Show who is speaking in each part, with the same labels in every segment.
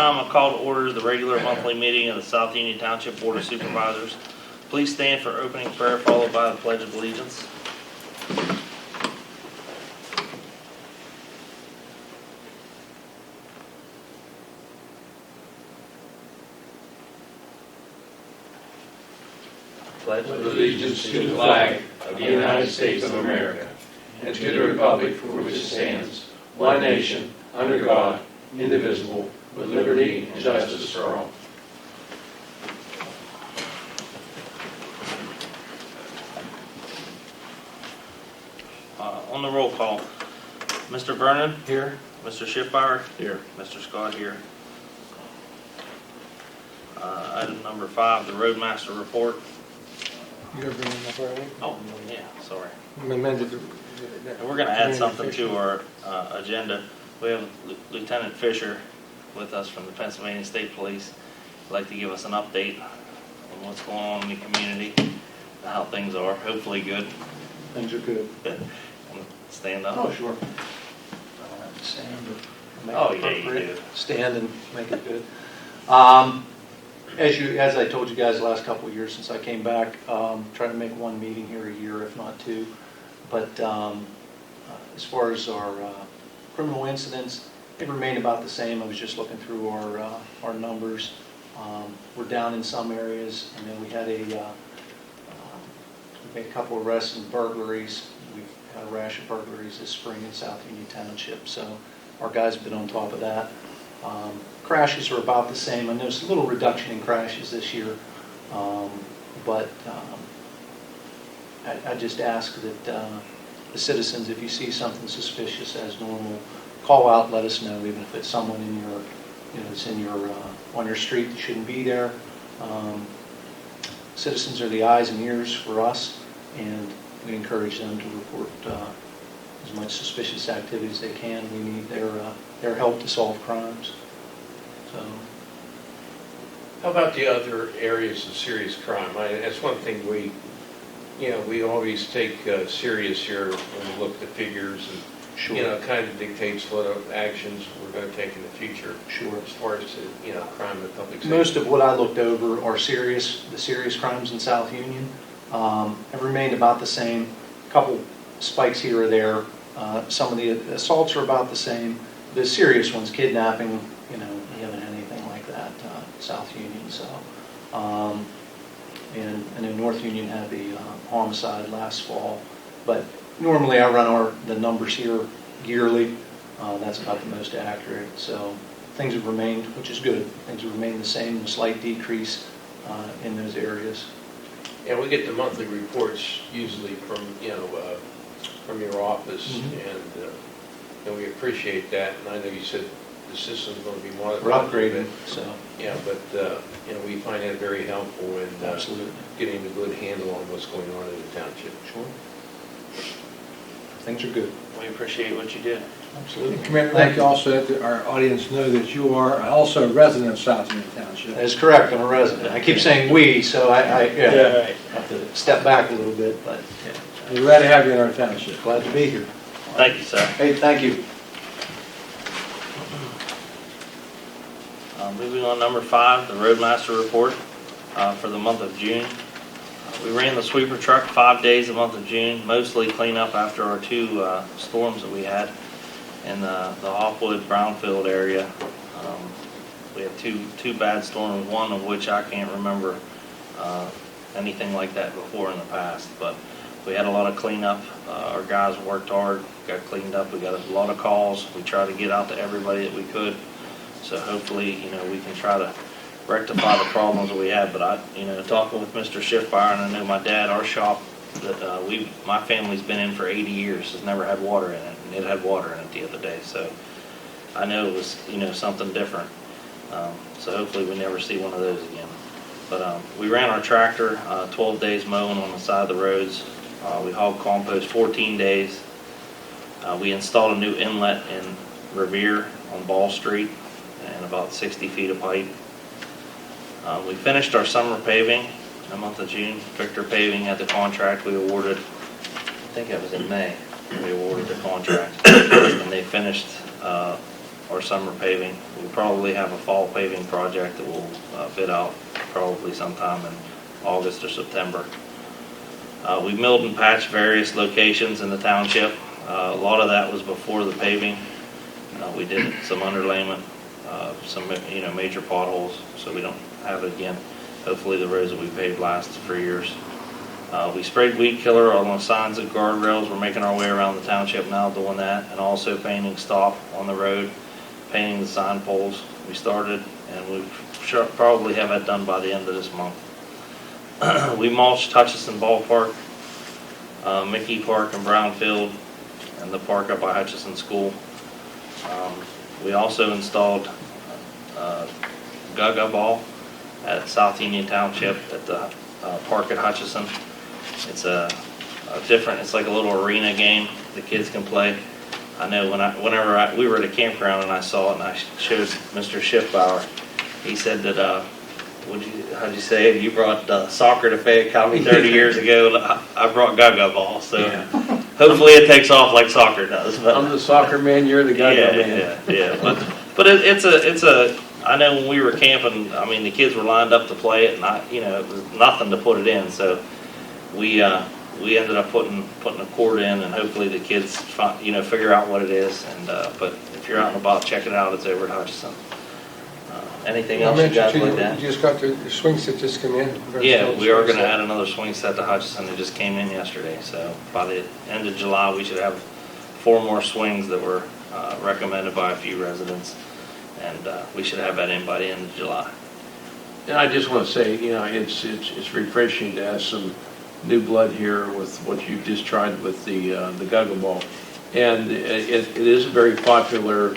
Speaker 1: time, I call to order the regular monthly meeting of the South Union Township Board of Supervisors. Please stand for opening prayer followed by the Pledge of Allegiance. Pledge
Speaker 2: Allegiance to the flag of the United States of America and to the republic for which it stands, one nation, under God, indivisible, with liberty and justice for all.
Speaker 1: On the roll call, Mr. Vernon?
Speaker 2: Here.
Speaker 1: Mr. Schiffbauer?
Speaker 2: Here.
Speaker 1: Mr. Scott here. Item number 5, the Roadmaster Report.
Speaker 3: You ever bring them up already?
Speaker 1: Oh, yeah, sorry.
Speaker 3: Amended.
Speaker 1: And we're going to add something to our agenda. We have Lieutenant Fisher with us from the Pennsylvania State Police. He'd like to give us an update on what's going on in the community and how things are. Hopefully good.
Speaker 3: Things are good.
Speaker 1: Stand up.
Speaker 3: Oh, sure. I don't have to stand, but make
Speaker 1: Oh,
Speaker 3: it
Speaker 1: yeah, you
Speaker 3: appropriate.
Speaker 1: do.
Speaker 3: Stand and make it good. As I told you guys the last couple of years since I came back, try to make one meeting here a year, if not two. But as far as our criminal incidents, they remain about the same. I was just looking through our numbers. We're down in some areas, and then we had we made a couple of arrests and burglaries. We've had a rash of burglaries this spring in South Union Township, so our guys have been on top of that. Crashes are about the same. I noticed a little reduction in crashes this year, but I just ask that the citizens, if you see something suspicious as normal, call out, let us know, even if it's someone in your, it's in your on your street that shouldn't be there. Citizens are the eyes and ears for us, and we encourage them to report as much suspicious activity as they can. We need their help to solve crimes. So,
Speaker 2: How about the other areas of serious crime? That's one thing we always take serious here when we look at the figures and,
Speaker 3: sure.
Speaker 2: it kind of dictates what actions we're going to take in the future.
Speaker 3: Sure.
Speaker 2: As far as, crime and public safety.
Speaker 3: Most of what I looked over are the serious crimes in South Union. Have remained about the same. A couple spikes here or there. Some of the assaults are about the same. The serious ones, kidnapping, we haven't had anything like that in South Union. So, and then North Union had the homicide last fall. But normally I run the numbers here yearly. That's about the most accurate. So things have remained, which is good. Things have remained the same, a slight decrease in those areas.
Speaker 2: Yeah, we get the monthly reports usually from your office, and we appreciate that. And I know you said the system's going to be monitored.
Speaker 3: We're upgrading, so
Speaker 2: yeah, but we find that very helpful in
Speaker 3: absolutely
Speaker 2: getting a good handle on what's going on in the township.
Speaker 3: sure. Things are good.
Speaker 1: We appreciate what you did.
Speaker 3: Absolutely.
Speaker 4: Commissioner, I'd like to also let our audience know that you are also a resident of South Union Township.
Speaker 3: That is correct. I'm a resident. I keep saying we, so I
Speaker 4: Right.
Speaker 3: have to step back a little bit, but
Speaker 4: We're glad to have you in our township.
Speaker 3: glad to be here.
Speaker 1: Thank you, sir.
Speaker 3: Hey, thank you.
Speaker 1: Moving on, number 5, the Roadmaster Report for the month of June. We ran the sweeper truck 5 days the month of June, mostly clean up after our 2 storms that we had in the Hopwood Brownfield area. We had two bad storms, one of which I can't remember anything like that before in the past. But we had a lot of cleanup. Our guys worked hard, got cleaned up. We got a lot of calls. We tried to get out to everybody that we could. So hopefully, we can try to rectify the problems that we had. But talking with Mr. Schiffbauer, and I know my dad, our shop that my family's been in for 80 years has never had water in it, and it had water in it the other day. So I know it was something different. So hopefully we never see one of those again. But we ran our tractor 12 days mowing on the side of the roads. We hauled compost 14 days. We installed a new inlet in Revere on Ball Street and about 60 feet of pipe. We finished our summer paving in the month of June. Victor Paving had the contract. We awarded, I think it was in May, we awarded the contract. And they finished or summer paving. We probably have a fall paving project that we'll bid out probably sometime in August or September. We milled and patched various locations in the township. A lot of that was before the paving. We did some underlayment, some major potholes, so we don't have it again. Hopefully the roads that we paved last for years. We sprayed weed killer on the signs and guardrails. We're making our way around the township now doing that, and also painting stop on the road, painting the sign poles. We started, and we probably have that done by the end of this month. We mulched Hutchison Ballpark, Mickey Park and Brownfield, and the park up by Hutchison School. We also installed Gaga Ball at South Union Township at the park at Hutchison. It's a different, it's like a little arena game the kids can play. I know whenever we were at a campground and I saw it and I showed Mr. Schiffbauer, he said that, how'd you say it? You brought soccer to Fayette County 30 years ago. I brought Gaga Ball, so
Speaker 2: Yeah.
Speaker 1: hopefully it takes off like soccer does. But
Speaker 2: I'm the soccer man, you're the Gaga man.
Speaker 1: Yeah. But it's a. I know when we were camping, I mean the kids were lined up to play it, and it was nothing to put it in. So we ended up putting a cord in, and hopefully the kids figure out what it is. And but if you're out and about, check it out. It's over at Hutchison. Anything else you guys like that?
Speaker 4: You just got the swing set just come in.
Speaker 1: Yeah, we are going to add another swing set to Hutchison. It just came in yesterday. So by the end of July, we should have 4 more swings that were recommended by a few residents, and we should have that in by the end of July.
Speaker 2: And I just want to say, it's refreshing to have some new blood here with what you just tried with the Gaga Ball, and it is a very popular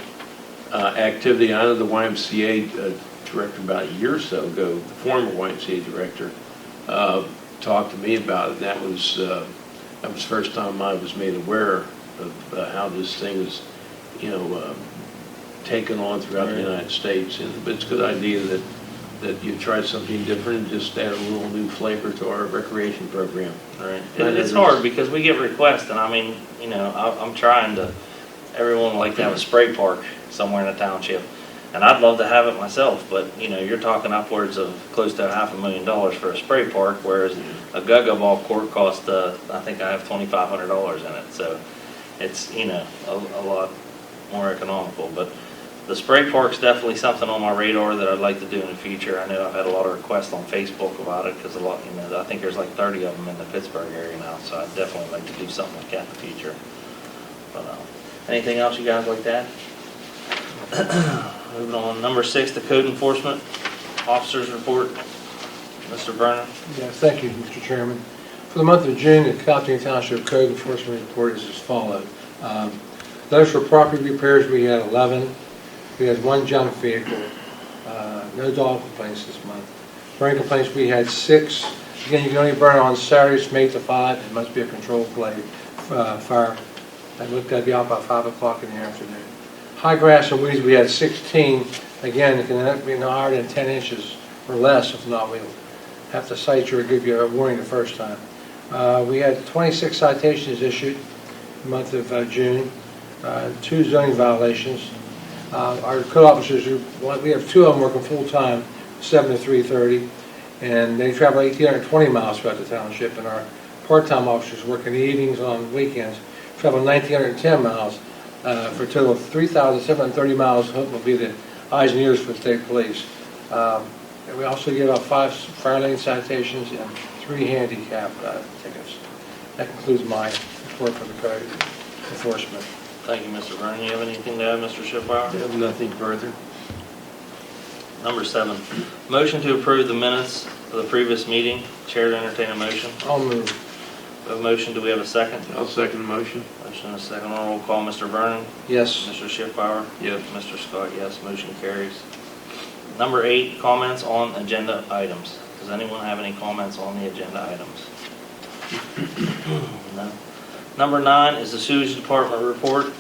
Speaker 2: activity. I know the YMCA director about a year or so ago, the former YMCA director, talked to me about it. And that was the first time I was made aware of how this thing is, taken on throughout the United States. But it's a good idea that you try something different and just add a little new flavor to our recreation program.
Speaker 1: Right. It's hard because we get requests, and I mean, I'm trying to. Everyone would like to have a spray park somewhere in the township, and I'd love to have it myself. But you're talking upwards of close to $500,000 for a spray park, whereas a Gaga Ball court cost I think I have $2,500 in it. So it's a lot more economical. But the spray park's definitely something on my radar that I'd like to do in the future. I know I've had a lot of requests on Facebook about it because I think there's like 30 of them in the Pittsburgh area now. So I'd definitely like to do something like that in the future. But anything else you guys like that? Moving on, number 6, the code enforcement officers report. Mr. Vernon.
Speaker 4: Yes, thank you, Mr. Chairman. For the month of June, the Calaveras Township Code Enforcement Report is as follows. Those for property repairs, we had 11. We had 1 junk vehicle. No dog complaints this month. Burning complaints, we had 6. Again, you can only burn on Saturdays from 8 to 5. It must be a controlled fire. That would be out by 5 o'clock in the afternoon. High grass and weeds, we had 16. Again, it can be no higher than 10 inches or less. If not, we'll have to cite you or give you a warning the first time. We had 26 citations issued in the month of June, 2 zoning violations. Our code officers, we have 2 of them working full-time, 7 to 3:30, and they travel 1,820 miles throughout the township, and our part-time officers working evenings on weekends travel 1,910 miles for a total of 3,730 miles. Hope will be the eyes and ears for the state police. And we also give out 5 fire lane citations and 3 handicap tickets. That concludes my report for the code enforcement.
Speaker 1: Thank you, Mr. Vernon. You have anything to add, Mr. Schiffbauer?
Speaker 2: I have nothing further.
Speaker 1: Number 7, motion to approve the minutes of the previous meeting. Chair to entertain a motion.
Speaker 4: I'll move.
Speaker 1: We have a motion. Do we have a second?
Speaker 2: I'll second the motion.
Speaker 1: Motion and a second. Roll call. Mr. Vernon.
Speaker 4: Yes.
Speaker 1: Mr. Schiffbauer.
Speaker 2: Yes.
Speaker 1: Mr. Scott, yes. Motion carries. Number 8, comments on agenda items. Does anyone have any comments on the agenda items? No. Number 9 is the sewage department report.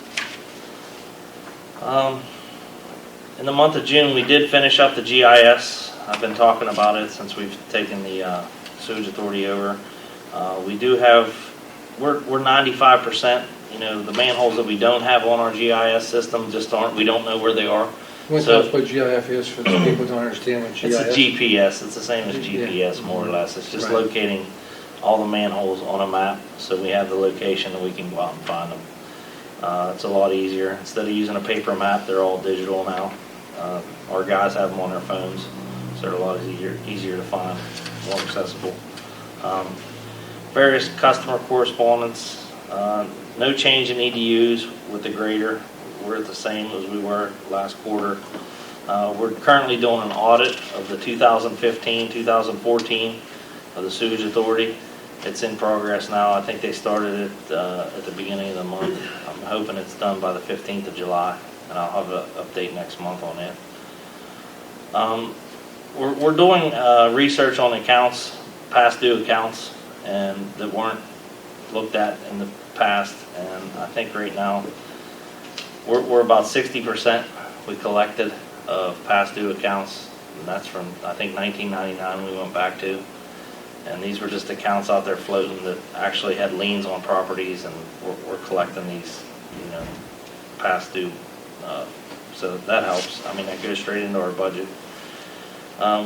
Speaker 1: In the month of June, we did finish up the GIS. I've been talking about it since we've taken the sewage authority over. We do have, we're 95% you know, the manholes that we don't have on our GIS system just aren't, we don't know where they are.
Speaker 4: One
Speaker 1: So-
Speaker 4: tell us what GIF is for the people who don't understand what GIF
Speaker 1: It's a
Speaker 4: is.
Speaker 1: GPS, it's the same as
Speaker 4: Yeah.
Speaker 1: GPS, more or less. It's just
Speaker 4: Right.
Speaker 1: locating all the manholes on a map, so we have the location and we can go out and find them. It's a lot easier. Instead of using a paper map, they're all digital now. Our guys have them on their phones, so they're a lot easier to find, more accessible. Various customer correspondence, no change in EDUs with the grader. We're at the same as we were last quarter. We're currently doing an audit of the 2015, 2014 of the sewage authority. It's in progress now. I think they started it at the beginning of the month. I'm hoping it's done by the 15th of July, and I'll have an update next month on that. We're doing research on accounts, past due accounts, and that weren't looked at in the past. And I think right now we're about 60% we collected of past due accounts, and that's from I think 1999 we went back to. And these were just accounts out there floating that actually had liens on properties, and we're collecting these, you know, past due. So that helps. I mean, that goes straight into our budget.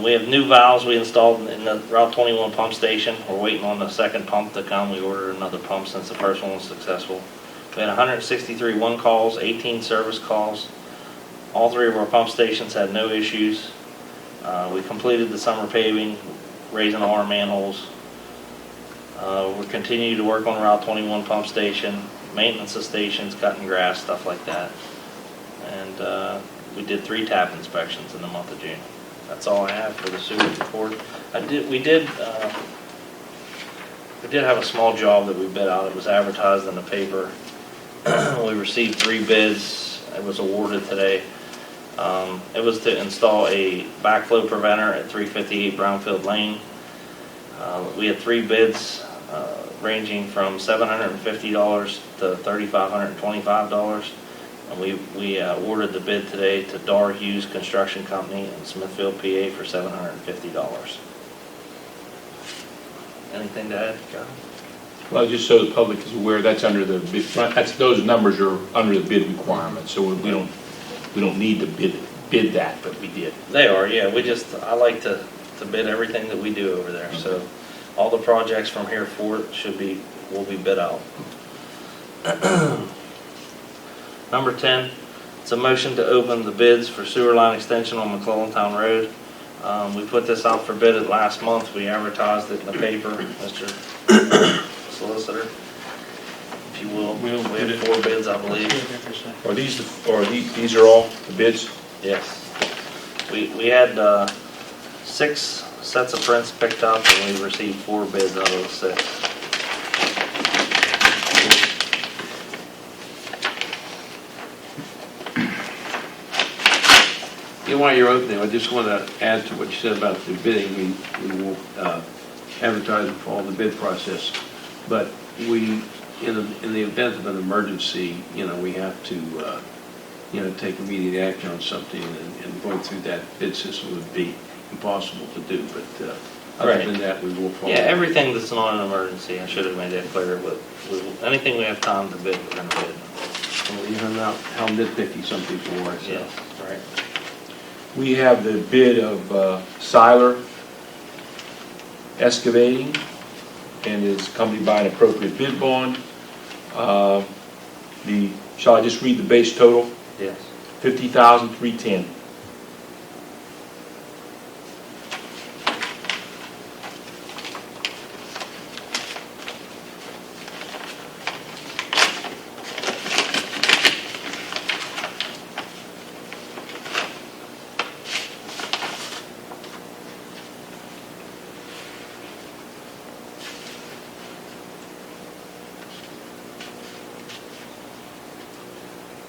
Speaker 1: We have new valves we installed in the Route 21 pump station. We're waiting on the second pump to come. We ordered another pump since the first one was successful. We had 163 one calls, 18 service calls. All three of our pump stations had no issues. We completed the summer paving, raising all our manholes. We're continuing to work on Route 21 pump station, maintenance of stations, cutting grass, stuff like that. And we did 3 tap inspections in the month of June. That's all I have for the sewage report. We did have a small job that we bid out. It was advertised in the paper. We received 3 bids. It was awarded today. It was to install a backflow preventer at 358 Brownfield Lane. We had 3 bids ranging from $750 to $3,525. And we awarded the bid today to Dar Hughes Construction Company in Smithfield, PA for $750. Anything to add, John?
Speaker 2: Well, just so the public is aware, that's under the bid, those numbers are under the bid requirement, so we don't need to bid that, but we did.
Speaker 1: They are, yeah. I like to bid everything that we do over there. So all the projects from here forward will be bid out. Number 10, it's a motion to open the bids for sewer line extension on McClellan Town Road. We put this out for bid last month. We advertised it in the paper, Mr. Solicitor, if you will. We have 4 bids, I believe.
Speaker 2: These are all the bids?
Speaker 1: Yes. We had 6 sets of prints picked up, and we received 4 bids out of the 6.
Speaker 5: While you're opening, I just want to add to what you said about the bidding. We will advertise for all the bid process, but in the event of an emergency, we have to, take immediate action on something, and going through that bid system would be impossible to do. But other than that, we will follow.
Speaker 1: Yeah, everything that's not an emergency, I should have made that clear. But anything we have time to bid, we're going to bid.
Speaker 5: Well, you know how nitpicky some people are. So.
Speaker 1: Yes, right.
Speaker 2: We have the bid of Seiler Excavating, and is accompanied by an appropriate bid bond. Shall I just read the base total?
Speaker 1: Yes.
Speaker 2: $50,310.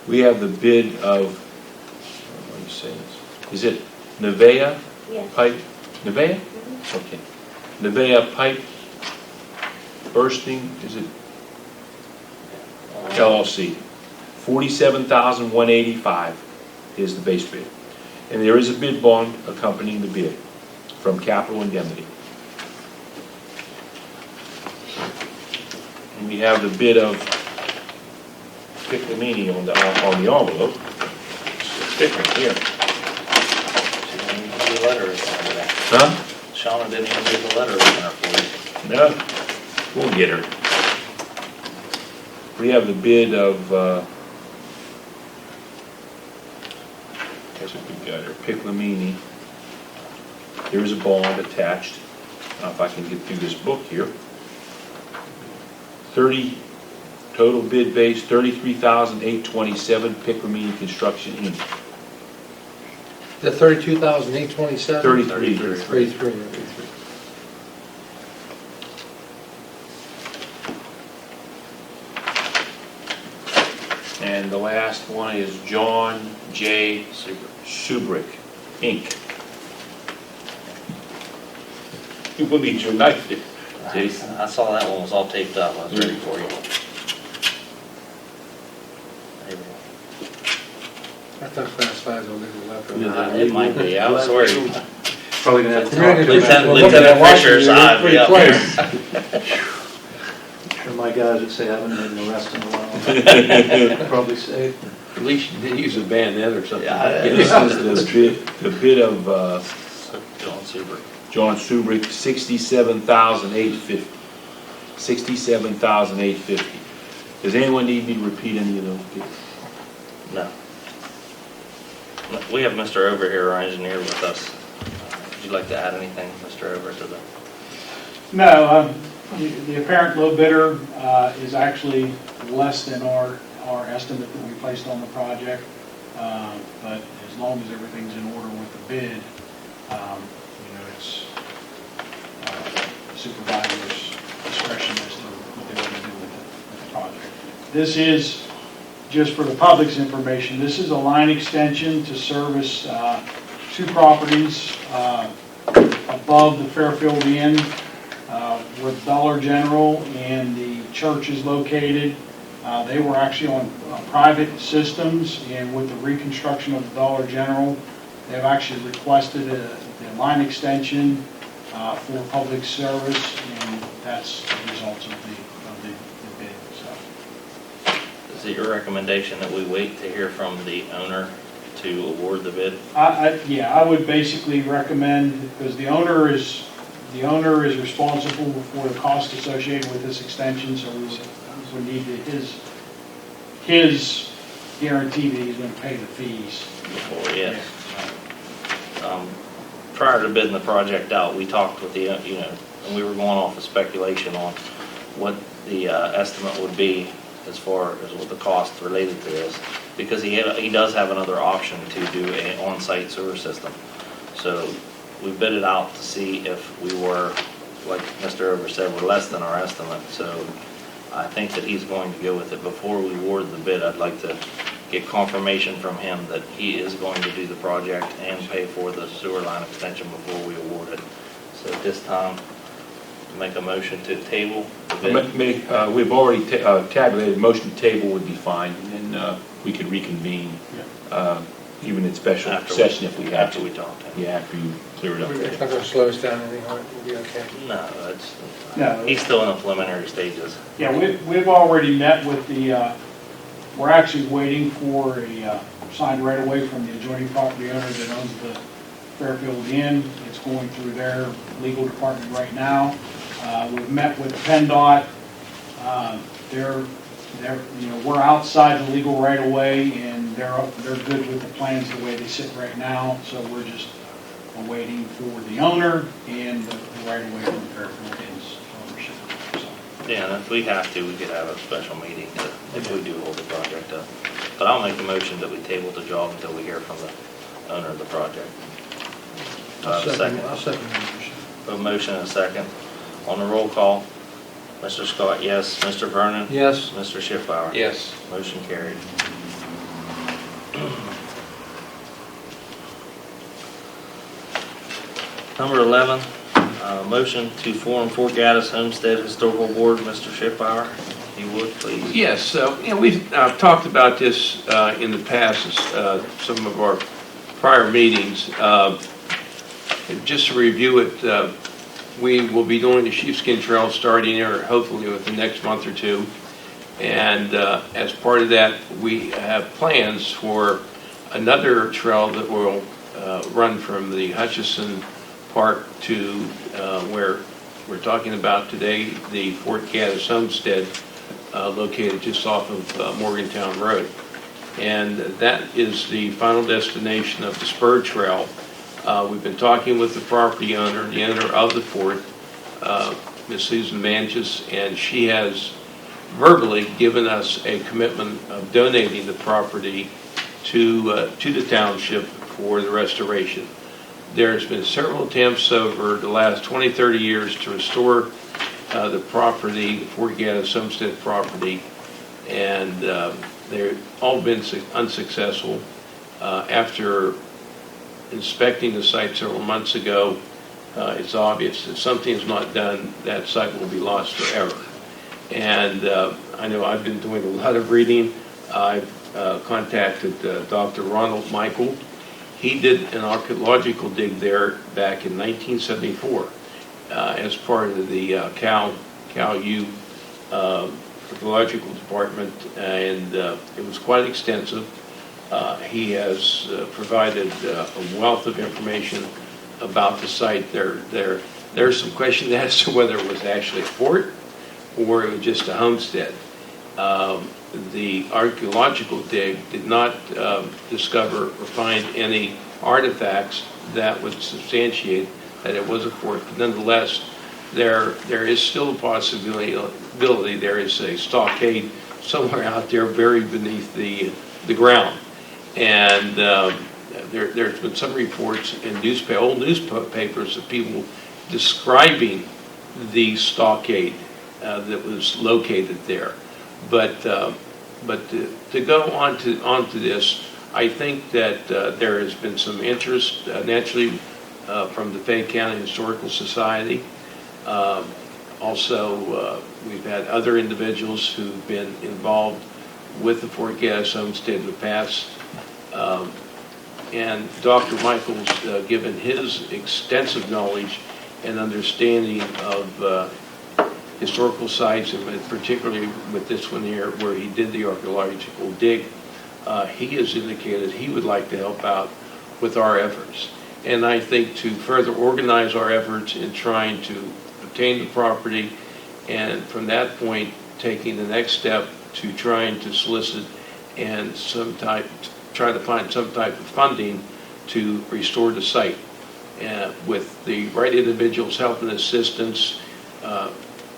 Speaker 2: We have the bid of, what do you say this? Is it Nevea
Speaker 6: Yes.
Speaker 2: Pipe? Nevea? Okay. Nevea Pipe Bursting, is it LLC? $47,185 is the base bid. And there is a bid bond accompanying the bid from Capital Indemnity. And we have the bid of
Speaker 6: Piccolomini on the envelope. It's different here.
Speaker 1: She didn't even do the letter opener today.
Speaker 6: Huh?
Speaker 1: Shauna didn't even do the letter opener for you.
Speaker 6: No, we'll get her. We have the bid of, guess what we got here, Piccolomini. There is a bond attached. I don't know if I can get through this book here. 30, total bid base, $33,827, Piccolomini Construction Inc.
Speaker 4: The 32,827?
Speaker 6: 33.
Speaker 4: 33.
Speaker 6: And the last one is John J. Subrick, Inc. You will need your knife there, Jason.
Speaker 1: I saw that one was all taped up. I was ready for you. There we go.
Speaker 4: I thought class 5 was illegal weapon.
Speaker 6: Yeah.
Speaker 1: It might be. I was worried.
Speaker 3: Probably gonna have to
Speaker 1: Lieutenant Fisher's eye be up there.
Speaker 3: Sure, my guys would say I haven't made an arrest in a while. Probably say.
Speaker 5: At least you didn't use a bayonet or something.
Speaker 1: Yeah,
Speaker 6: This is the bid of
Speaker 1: John Super.
Speaker 6: John Subrick, $67,850. $67,850. Does anyone need me to repeat any of those bids?
Speaker 1: No. We have Mr. Over here, our engineer, with us. Would you like to add anything, Mr. Over, to the?
Speaker 7: No, the apparent low bidder is actually less than our estimate that we placed on the project. But as long as everything's in order with the bid, it's supervisor's discretion as to what they want to do with the project. This is, just for the public's information, this is a line extension to service two properties above the Fairfield Inn where Dollar General and the church is located. They were actually on private systems, and with the reconstruction of the Dollar General, they've actually requested a line extension for public service, and that's the results of the bid. So.
Speaker 1: Is it your recommendation that we wait to hear from the owner to award the bid?
Speaker 7: Yeah, I would basically recommend, because the owner is responsible for the cost associated with this extension, so we need his guarantee that he's going to pay the fees.
Speaker 1: Before, yes. Prior to bidding the project out, we talked with the, and we were going off of speculation on what the estimate would be as far as what the cost related to this, because he does have another option to do an on-site sewer system. So we bid it out to see if we were, like Mr. Over said, we're less than our estimate. So I think that he's going to go with it. Before we award the bid, I'd like to get confirmation from him that he is going to do the project and pay for the sewer line extension before we award it. So at this time, make a motion to table the bid.
Speaker 6: We've already tabulated, motion to table would be fine, and then we could reconvene, even in special session if we have
Speaker 1: After
Speaker 6: to.
Speaker 1: we talk to him.
Speaker 6: Yeah, after you clear it up.
Speaker 4: It's not going to slow us down anything, we'll be okay.
Speaker 1: No,
Speaker 7: No.
Speaker 1: he's still in the preliminary stages.
Speaker 7: Yeah, we've already met with we're actually waiting for a signed right away from the adjoining property owner that owns the Fairfield Inn. It's going through their legal department right now. We've met with PennDOT. We're outside the legal right of way, and they're good with the plans the way they sit right now. So we're just waiting for the owner and the right of way from the Fairfield Inn's ownership. So.
Speaker 1: Yeah, and if we have to, we could have a special meeting if we do hold the project up. But I'll make the motion that we table the job until we hear from the owner of the project.
Speaker 4: I'll second
Speaker 1: Second.
Speaker 4: the motion.
Speaker 1: A motion and a second. On the roll call, Mr. Scott, yes. Mr. Vernon?
Speaker 4: Yes.
Speaker 1: Mr. Schiffbauer?
Speaker 5: Yes.
Speaker 1: Motion carried. Number 11, motion to form Fort Gaddis Homestead Historical Board. Mr. Schiffbauer, if you would, please.
Speaker 5: Yes, we've talked about this in the past, some of our prior meetings. Just to review it, we will be doing the sheepskin trail starting here hopefully within the next month or two. And as part of that, we have plans for another trail that will run from the Hutchison Park to where we're talking about today, the Fort Gaddis Homestead, located just off of Morgantown Road. And that is the final destination of the spur trail. We've been talking with the property owner, the owner of the fort, Ms. Susan Manches, and she has verbally given us a commitment of donating the property to the township for the restoration. There's been several attempts over the last 20, 30 years to restore the property, Fort Gaddis Homestead property, and they've all been unsuccessful. After inspecting the site several months ago, it's obvious that something is not done, that site will be lost forever. And I know I've been doing a lot of reading. I've contacted Dr. Ronald Michael. He did an archaeological dig there back in 1974 as part of the CalU archaeological department, and it was quite extensive. He has provided a wealth of information about the site. There's some question as to whether it was actually a fort or it was just a homestead. The archaeological dig did not discover or find any artifacts that would substantiate that it was a fort. But nonetheless, there is still a possibility there is a stockade somewhere out there buried beneath the ground. And there's been some reports in old newspapers of people describing the stockade that was located there. But to go on to this, I think that there has been some interest naturally from the Fayette County Historical Society. Also, we've had other individuals who've been involved with the Fort Gaddis Homestead in the past. And Dr. Michael's given his extensive knowledge and understanding of historical sites, and particularly with this one here where he did the archaeological dig. He has indicated he would like to help out with our efforts. And I think to further organize our efforts in trying to obtain the property, and from that point taking the next step to trying to solicit and try to find some type of funding to restore the site. With the right individuals' help and assistance,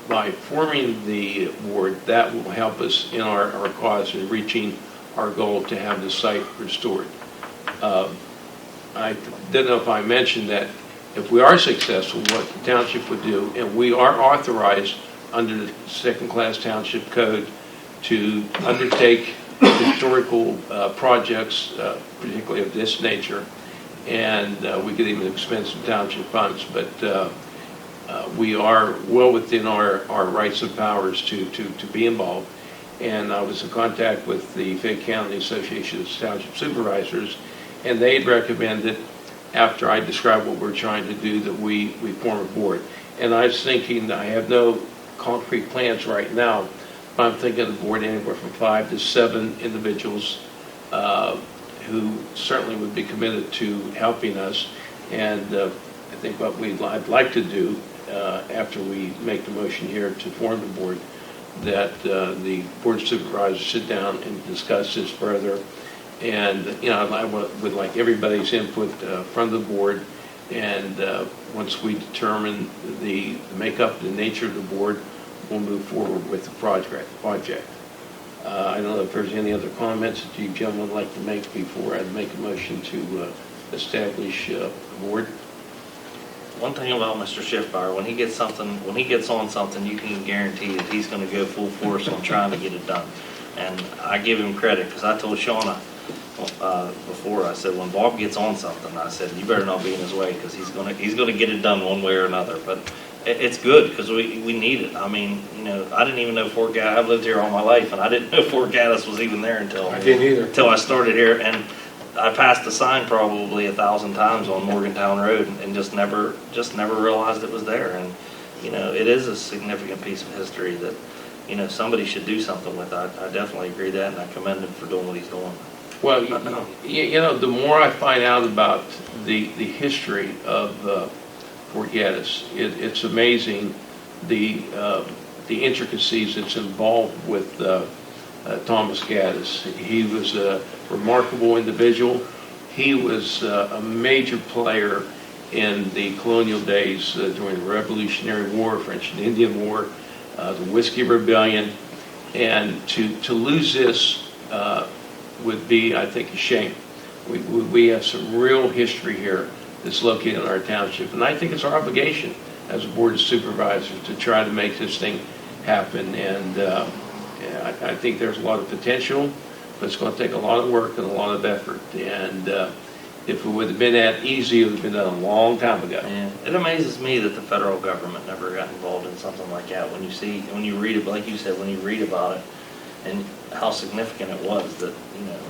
Speaker 5: by forming the board, that will help us in our cause in reaching our goal to have the site restored. I didn't know if I mentioned that if we are successful, what the township would do, and we are authorized under the second-class township code to undertake historical projects, particularly of this nature, and we could even expend some township funds, but we are well within our rights and powers to be involved. And I was in contact with the Fayette County Association of Township Supervisors, and they had recommended, after I described what we're trying to do, that we form a board. And I was thinking, I have no concrete plans right now, but I'm thinking of the board anywhere from 5 to 7 individuals who certainly would be committed to helping us. And I think what I'd like to do after we make the motion here to form the board, that the board of supervisors sit down and discuss this further. And I would like everybody's input from the board. And once we determine the makeup, the nature of the board, we'll move forward with the project. I don't know if there's any other comments that you gentlemen would like to make before I make a motion to establish a board.
Speaker 1: One thing about Mr. Schiffbauer, when he gets on something, you can guarantee that he's going to go full force on trying to get it done. And I give him credit, because I told Shauna before, I said, when Bob gets on something, I said, you better not be in his way, because he's going to get it done one way or another. But it's good, because we need it. I mean, I didn't even know Fort Gaddis. I've lived here all my life, and I didn't know Fort Gaddis was even there until
Speaker 4: I didn't either.
Speaker 1: Until I started here. And I passed the sign probably 1,000 times on Morgantown Road and just never realized it was there. And it is a significant piece of history that somebody should do something with it. I definitely agree with that, and I commend him for doing what he's doing.
Speaker 5: Well, the more I find out about the history of Fort Gaddis, it's amazing the intricacies that's involved with Thomas Gaddis. He was a remarkable individual. He was a major player in the colonial days during the Revolutionary War, French and Indian War, the Whiskey Rebellion, and to lose this would be, I think, a shame. We have some real history here that's located in our township, and I think it's our obligation as a Board of Supervisors to try to make this thing happen, and I think there's a lot of potential, but it's going to take a lot of work and a lot of effort, and if it would have been that easy, it would have been done a long time ago.
Speaker 1: And it amazes me that the federal government never got involved in something like that. When you read it, like you said, when you read about it, and how significant it was that,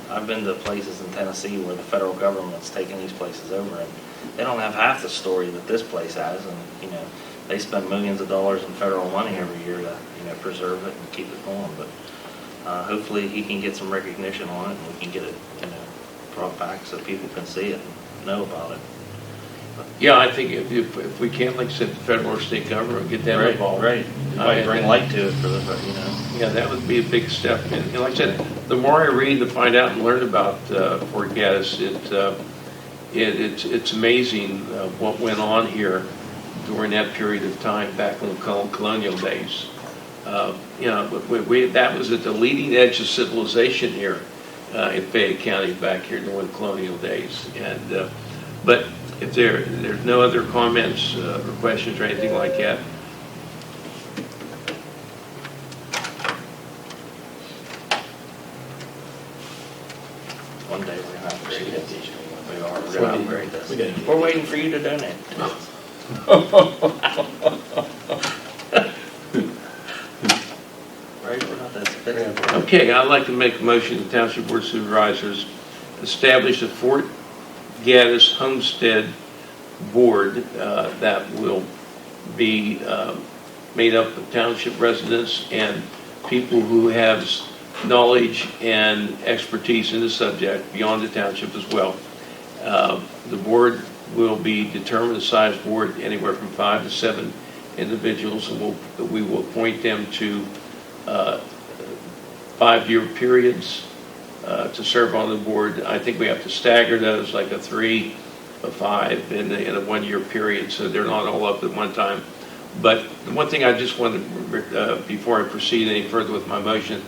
Speaker 1: I've been to places in Tennessee where the federal government's taking these places over, and they don't have half the story that this place has, and, they spend millions of dollars in federal money every year to, preserve it and keep it going, but hopefully he can get some recognition on it, and we can get it, brought back so people can see it and know about it.
Speaker 5: Yeah, I think if we can, like I said, the federal or state government, get them involved.
Speaker 1: Right, might bring light to it for the,
Speaker 5: Yeah, that would be a big step. And like I said, the more I read to find out and learn about Fort Gaddis, it's amazing what went on here during that period of time back in the colonial days. That was at the leading edge of civilization here in Fayette County back here during the colonial days. And but if there's no other comments or questions or anything like that.
Speaker 1: one day we're going to upgrade it. We are, we're going to upgrade this. We're waiting for you to donate. Right, we're not that expensive.
Speaker 5: Okay, I'd like to make a motion the Township Board of Supervisors establish a Fort Gaddis Homestead Board that will be made up of township residents and people who have knowledge and expertise in the subject beyond the township as well. The board will be determined the size board anywhere from 5 to 7 individuals, and we will appoint them to 5-year periods to serve on the board. I think we have to stagger those, like a 3, a 5 in a 1-year period, so they're not all up at one time. But the one thing I just wanted, before I proceed any further with my motion,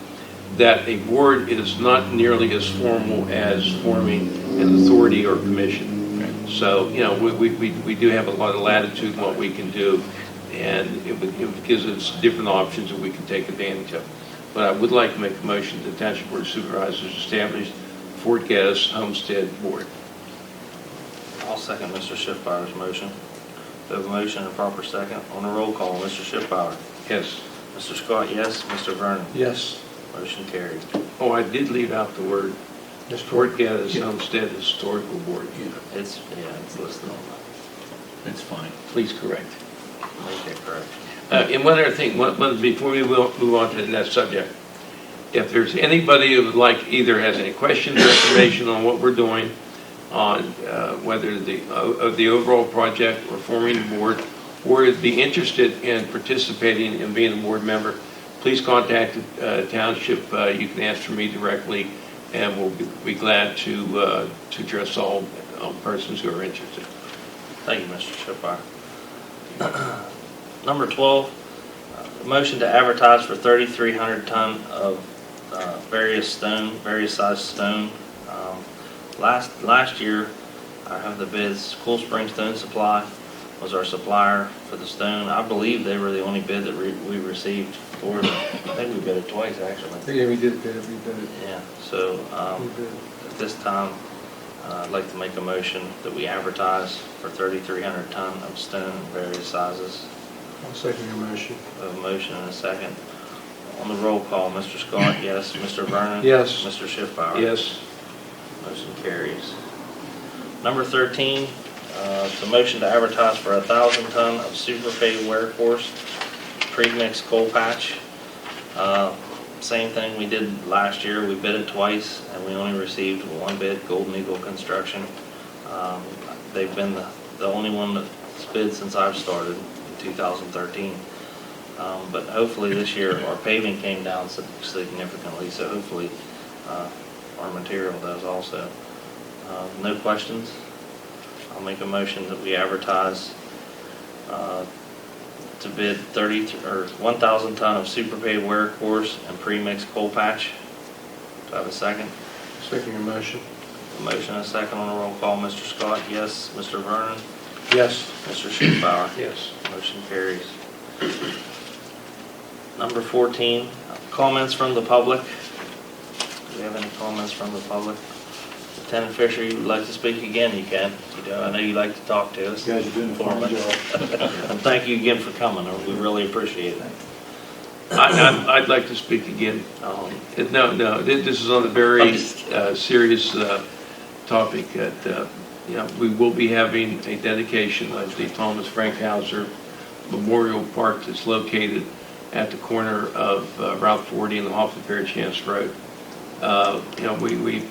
Speaker 5: that a board is not nearly as formal as forming an authority or commission. So, we do have a lot of latitude in what we can do, and it gives us different options that we can take advantage of. But I would like to make a motion that the Township Board of Supervisors establish Fort Gaddis Homestead Board.
Speaker 1: I'll second Mr. Schiffbauer's motion. We have a motion and a proper second. On the roll call, Mr. Schiffbauer.
Speaker 5: Yes.
Speaker 1: Mr. Scott, yes. Mr. Vernon.
Speaker 4: Yes.
Speaker 1: Motion carried.
Speaker 5: Oh, I did leave out the word Fort Gaddis Homestead Historical Board.
Speaker 1: It's listed on that.
Speaker 6: That's fine.
Speaker 5: Please correct.
Speaker 1: Make it correct.
Speaker 5: And one other thing, before we move on to the next subject, if there's anybody who would like, either has any questions or information on what we're doing, on whether of the overall project or forming the board, or would be interested in participating and being a board member, please contact the township. You can ask for me directly, and we'll be glad to address all persons who are interested.
Speaker 1: Thank you, Mr. Schiffbauer. Number 12, a motion to advertise for 3,300 ton of various size stone. Last year, I have the bids. Cool Spring Stone Supply was our supplier for the stone. I believe they were the only bid that we received for it. I think we bid it twice, actually.
Speaker 4: Yeah, we did bid it, we bid it.
Speaker 1: Yeah, so
Speaker 4: We bid it.
Speaker 1: at this time, I'd like to make a motion that we advertise for 3,300 ton of stone in various sizes.
Speaker 4: I'll second your motion.
Speaker 1: We have a motion and a second. On the roll call, Mr. Scott, yes. Mr. Vernon?
Speaker 4: Yes.
Speaker 1: Mr. Schiffbauer?
Speaker 5: Yes.
Speaker 1: Motion carries. Number 13, it's a motion to advertise for 1,000 ton of Super Fade Wear Force pre-mixed coal patch. Same thing we did last year. We bid it twice, and we only received one bid, Golden Eagle Construction. They've been the only one that's bid since I've started in 2013. But hopefully this year our paving came down significantly, so hopefully our material does also. No questions? I'll make a motion that we advertise to bid 1,000 ton of super paved wear course and pre-mixed coal patch. Do I have a second?
Speaker 4: Second your motion.
Speaker 1: A motion and a second on a roll call. Mr. Scott, yes. Mr. Vernon?
Speaker 4: Yes.
Speaker 1: Mr. Schiffbauer?
Speaker 5: Yes.
Speaker 1: Motion carries. Number 14, comments from the public. Do we have any comments from the public? Lieutenant Fisher, you would like to speak again, you can. I know you like to talk to us.
Speaker 8: You guys are doing a fine job.
Speaker 1: And thank you again for coming. We really appreciate it.
Speaker 5: I'd like to speak again. No, this is on a very serious topic that, we will be having a dedication of the Thomas Frankhauser Memorial Park that's located at the corner of Route 40 and the Hoffman Fair Chance Road. We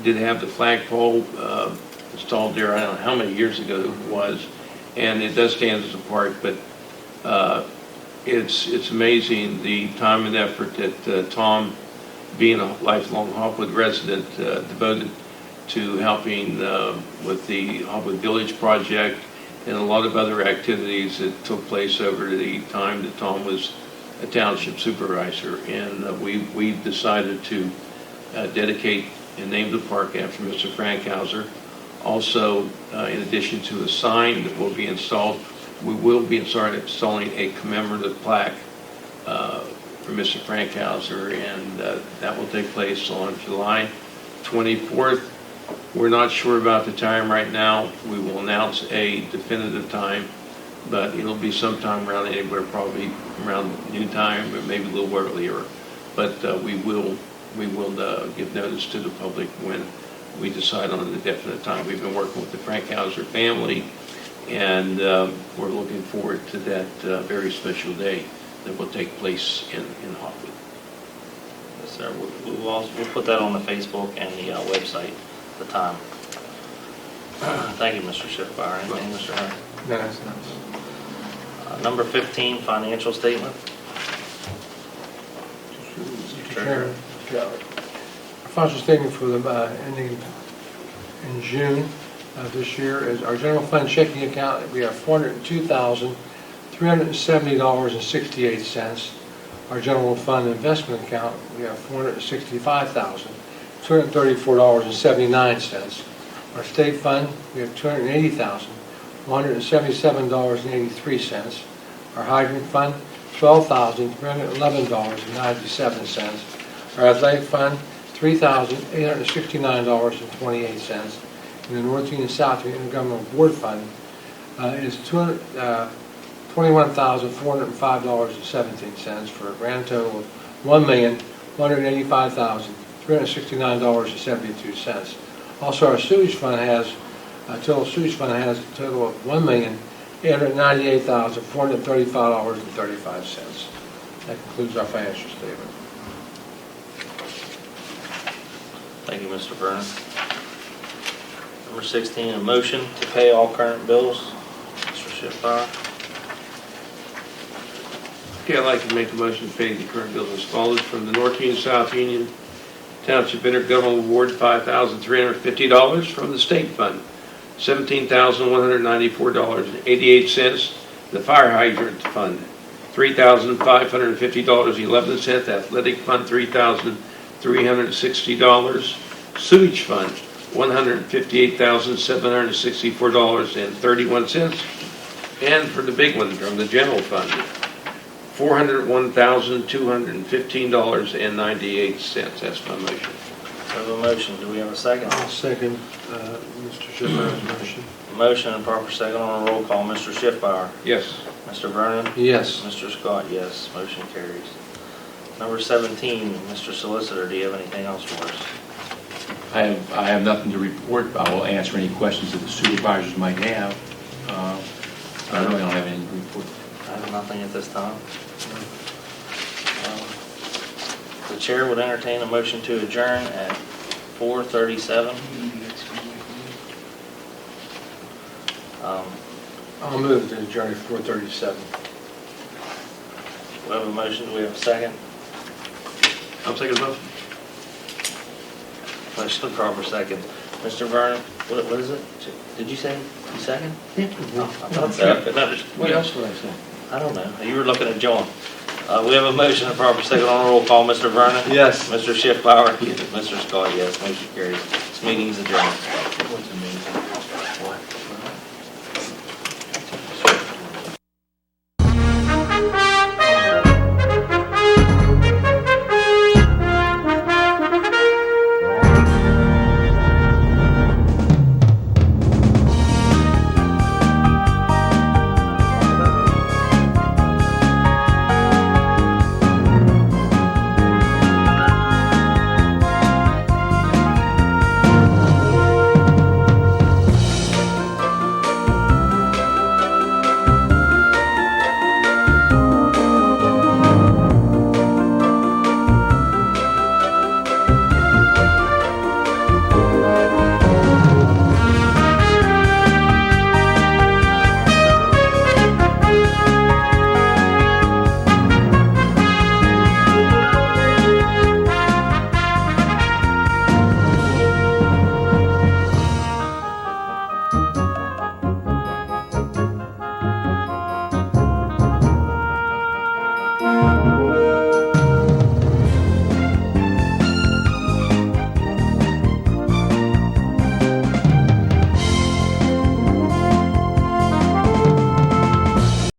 Speaker 5: did have the flagpole installed there, I don't know how many years ago it was, and it does stand as a park, but it's amazing the time and effort that Tom, being a lifelong Hopwood resident, devoted to helping with the Hopwood Village project and a lot of other activities that took place over the time that Tom was a township supervisor. And we've decided to dedicate and name the park after Mr. Frankhauser. Also, in addition to a sign that will be installed, we will be installing a commemorative plaque for Mr. Frankhauser, and that will take place on July 24th. We're not sure about the time right now. We will announce a definitive time, but it'll be sometime around anywhere, probably around noontime or maybe a little earlier. But we will give notice to the public when we decide on the definite time. We've been working with the Frankhauser family, and we're looking forward to that very special day that will take place in Hopwood.
Speaker 1: Yes, sir. We'll put that on the Facebook and the website at the time. Thank you, Mr. Schiffbauer. Anything, Mr. Hunt?
Speaker 4: No, that's not.
Speaker 1: Number 15, financial statement.
Speaker 4: Mr. Chairman, our financial statement for the ending in June of this year is our general fund checking account. We have $402,370.68. Our general fund investment account, we have $465,234.79. Our state fund, we have $280,177.83. Our hydrant fund, $12,311.97. Our athletic fund, $3,869.28. And the North Union South Union Intergovernmental Board Fund is $21,405.17 for a grand total of $1,185,369.72. Also, our sewage fund has a total of $1,898,435.35. That concludes our financial statement.
Speaker 1: Thank you, Mr. Vernon. Number 16, a motion to pay all current bills. Mr. Schiffbauer.
Speaker 5: Okay, I'd like to make a motion to pay the current bills as follows. From the North Union South Union Township Intergovernmental Award, $5,350. From the State Fund, $17,194.88. The Fire Hydrant Fund, $3,550.11. Athletic Fund, $3,360. Sewage Fund, $158,764.31. And for the big one, from the General Fund, $401,215.98. That's my motion.
Speaker 1: We have a motion. Do we have a second?
Speaker 4: I'll second Mr. Schiffbauer's motion.
Speaker 1: Motion and proper second on a roll call. Mr. Schiffbauer.
Speaker 5: Yes.
Speaker 1: Mr. Vernon.
Speaker 4: Yes.
Speaker 1: Mr. Scott, yes. Motion carries. Number 17, Mr. Solicitor, do you have anything else for us?
Speaker 6: I have nothing to report, but I will answer any questions that the supervisors might have. I really don't have anything to report.
Speaker 1: I have nothing at this time. The chair would entertain a motion to adjourn at 4:37.
Speaker 4: I'll move to adjourn at 4:37.
Speaker 1: We have a motion, do we have a second?
Speaker 5: I'm second motion.
Speaker 1: Motion Crawford, second. Mr. Vernon, what is it? Did you say you second? I thought so. I couldn't understand.
Speaker 4: What else would I say?
Speaker 1: I don't know. You were looking at John. We have a motion and proper second on roll call. Mr. Vernon?
Speaker 3: Yes.
Speaker 1: Mr. Schiffbauer? Mr. Scott, yes. Motion carries. This meeting is adjourned.
Speaker 6: What's amazing?